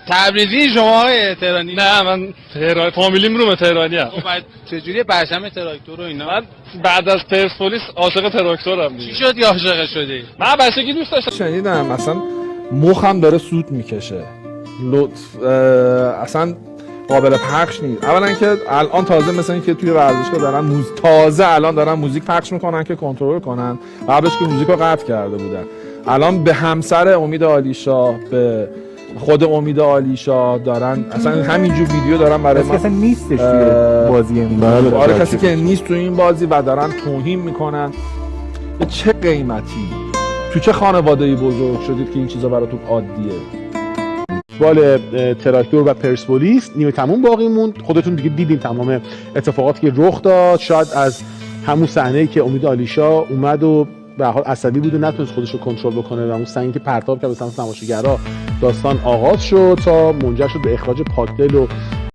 تبریزی شما آقای تهرانی؟ نه من تهران، فامیلیم روم تهرانی ام. خب بعد چجوری پرچم تراکتور و اینا؟ من بعد از پرسپولیس عاشق تراکتورم دیگه. چی شد یا عاشق شدی؟ من بچگی دوست داشتم. شنیدم مثلا مخم داره سوت میکشه. اصلا قابل پخش نیست. اولا که الان تازه مثلا اینکه توی ورزشگاه دارن الان دارن موزیک پخش میکنن که کنترل کنن. قبلش که موزیک رو قطع کرده بودن. الان به همسر امید عالیشاه، به خود امید عالیشاه دارن اصلا همینجور ویدیو دارن برای ما. اصلا نیستش توی بازی این. آره کسی که نیست تو این بازی و دارن توهین میکنن. به چه قیمتی؟ تو چه خانواده‌ای بزرگ شدید که این چیزا براتون عادیه؟ بال تراکتور و پرسپولیس نیمه تموم باقی موند. خودتون دیگه دیدین تمام اتفاقاتی که رخ داد. شاید از همون صحنه‌ای که امید عالیشاه اومد و به حال عصبی بود و نتونست خودش رو کنترل بکنه و اون سنگی که پرتاب کرد به سمت تماشاگرها داستان آغاز شد تا منجر شد به اخراج پاکدل و